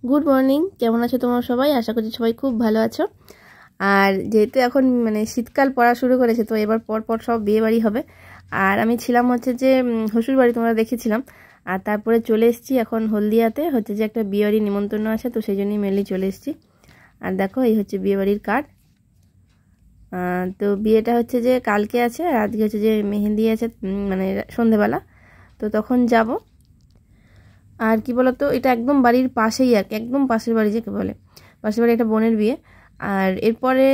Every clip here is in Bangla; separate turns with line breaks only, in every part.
গুড মর্নিং, কেমন আছো তোমরা সবাই? আশা করছি সবাই খুব ভালো আছো। আর যেহেতু এখন শীতকাল পড়া শুরু করেছে, তো এবার পর সব বিয়ে বাড়ি হবে। আর আমি ছিলাম হচ্ছে যে শ্বশুর বাড়ি, তোমরা দেখেছিলাম। আর তারপরে চলে এসেছি এখন হলদিয়াতে, হচ্ছে যে একটা বিয়ে বাড়ির নিমন্ত্রণ আছে, তো সেই জন্যই মেনলি চলে এসেছি। আর দেখো, এই হচ্ছে বিয়ে বাড়ির কার্ড। তো বিয়েটা হচ্ছে যে কালকে আছে, আর আজকে হচ্ছে যে মেহেন্দি আছে, সন্ধেবেলা। তো তখন যাব। আর কি বলতো, এটা একদম বাড়ির পাশেই, আর একদম পাশের বাড়ি যাকে বলে, পাশের বাড়ি একটা বোনের বিয়ে। আর এরপরে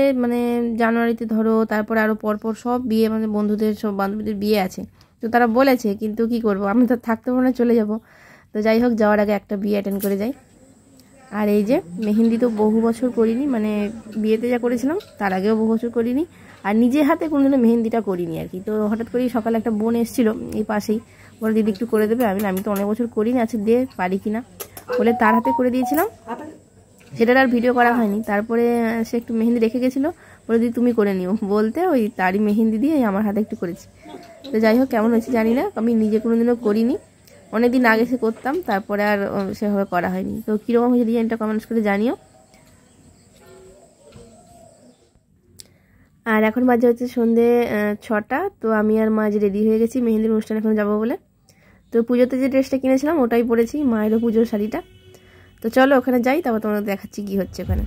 জানুয়ারিতে ধরো, তারপরে আরও পরপর সব বিয়ে, বন্ধুদের সব বান্ধবীদের বিয়ে আছে। তো তারা বলেছে, কিন্তু কি করব, আমি তো থাকতে পারবো না, চলে যাব। তো যাই হোক, যাওয়ার আগে একটা বিয়ে অ্যাটেন্ড করে যাই। আর এই যে মেহেন্দি তো বহু বছর করিনি, বিয়েতে যা করেছিলাম তার আগেও বহু বছর করিনি। আর নিজে হাতে কোনোদিনও মেহেন্দিটা করিনি আর কি। তো হঠাৎ করেই সকালে একটা বোন এসেছিলো এই পাশেই, বলে দিদি একটু করে দেবে। আমি তো অনেক বছর করিনি, আচ্ছা দে পারি কিনা বলে তার হাতে করে দিয়েছিলাম। সেটার আর ভিডিও করা হয়নি। তারপরে সে একটু মেহেন্দি রেখে গেছিলো, বলে দিদি তুমি করে নিও বলতে, ওই তারই মেহেন্দি দিয়ে আমার হাতে একটু করেছি। তো যাই হোক, কেমন হয়েছে জানি না, আমি নিজে কোনোদিনও করিনি, অনেকদিন আগে সে করতাম, তারপরে আর সেভাবে করা হয়নি। তো কীরকম হয়েছে ডিজাইনটা কমেন্টস করে জানিও। আর এখন বাজে হচ্ছে সন্ধে 6টা। তো আমি আর মা যে রেডি হয়ে গেছি মেহেন্দির অনুষ্ঠানে এখন যাবো বলে। তো পুজোতে যে ড্রেসটা কিনেছিলাম ওটাই পরেছি, মায়েরও পুজোর শাড়িটা। তো চলো ওখানে যাই, তারপর তোমাদের দেখাচ্ছি কি হচ্ছে ওখানে।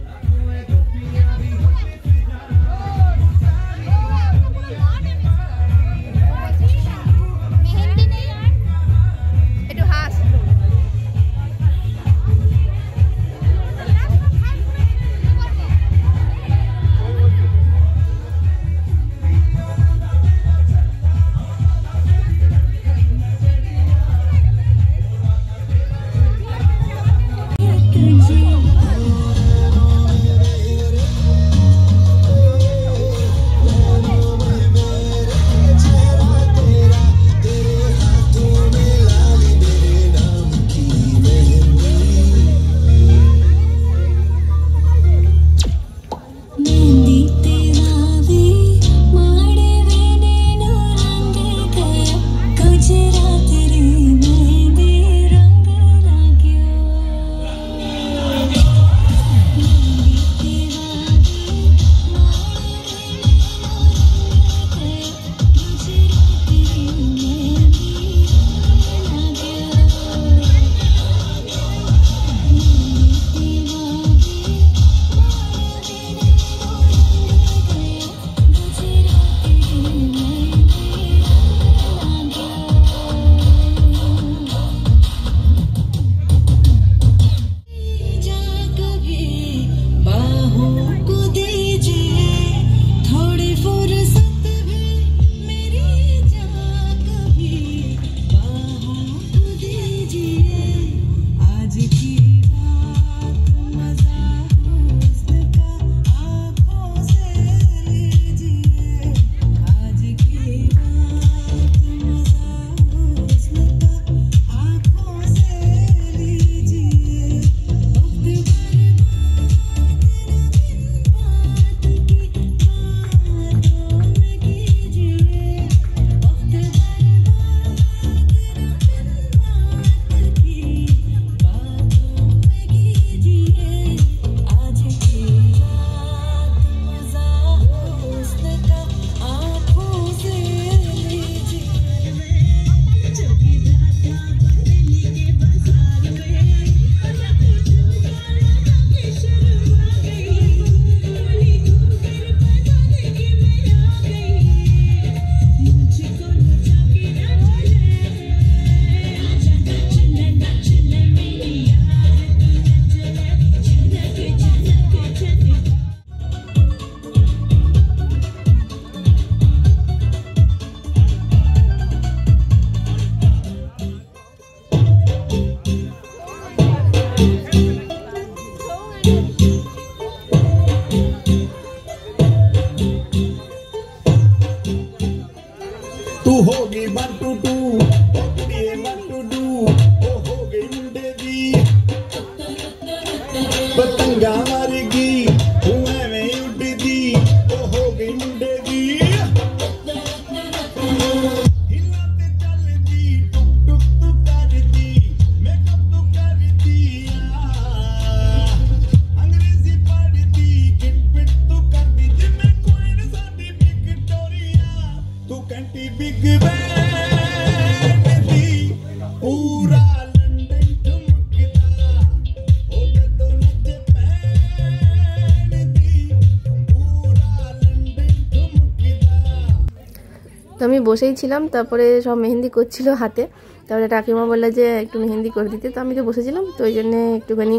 তো আমি বসেই ছিলাম, তারপরে সব মেহেন্দি করছিল হাতে, তারপরে কাকিমা বললো যে একটু মেহেন্দি করে দিতে। তো আমি তো বসেছিলাম, তো ওই জন্যে একটুখানি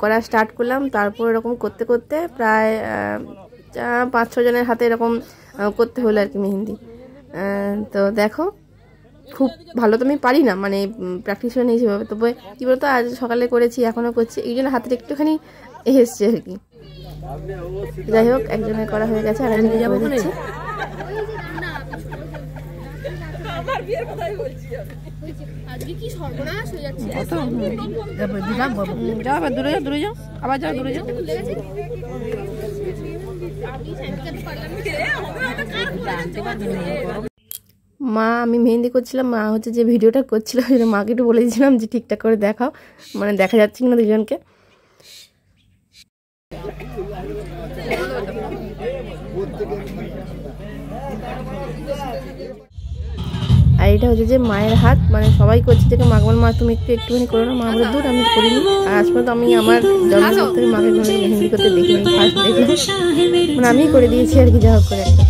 করা স্টার্ট করলাম। তারপর এরকম করতে করতে প্রায় 5-6 জনের হাতে এরকম করতে হলো আর কি মেহেন্দি। তো দেখো, খুব ভালো তো আমি পারি না, মানে প্র্যাকটিস হয়ে নিয়েছি ভাবে, তবে কী বলতো আজ সকালে করেছি, এখনও করছি, এই জন্য হাতের একটুখানি এসছে আর কি। যাই হোক, একজনের করা হয়ে গেছে আর একজনের যাবো দিচ্ছি। দূরে যাও, আবার যাও, দূরে যাও। মা, আমি মেহেন্দি করছিলাম, মা হচ্ছে যে ভিডিওটা করছিল, মাকে একটু বলে দিয়েছিলাম যে ঠিকঠাক করে দেখাও, মানে দেখা যাচ্ছে কিনা দুজনকে। আর এটা হচ্ছে যে মায়ের হাত, মানে সবাই করছে, যে মাকে বল মা তুমি একটুখানি করো না, মা বলে দূর আমি করিনি। আর আজ পর্যন্ত আমি আমার জন্ম থেকে মাকে মেহেন্দি করতে দেখিনি, ফার্স্ট দেখলাম, মানে আমিই করে দিয়েছি আর কি, যা হোক করে একটা।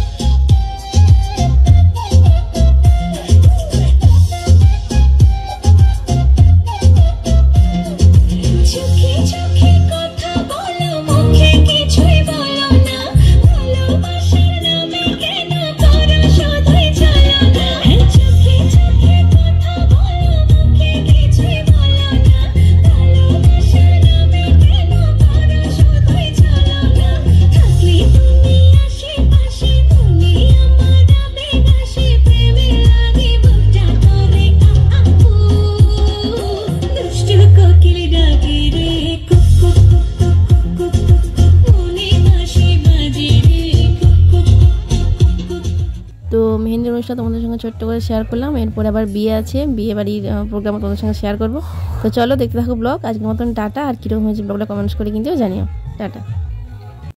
তো মেহেন্দির অনুষ্ঠান তোমাদের সঙ্গে ছোট্ট করে শেয়ার করলাম। এরপর আবার বিয়ে আছে, বিয়ে বাড়ির প্রোগ্রাম তোমাদের সঙ্গে শেয়ার করব। তো চলো দেখতে থাকো ব্লগ। আজকের মতন টাটা। আর কীরকম হয়েছে ব্লগটা কমেন্টস করে কিন্তু জানিও। টাটা।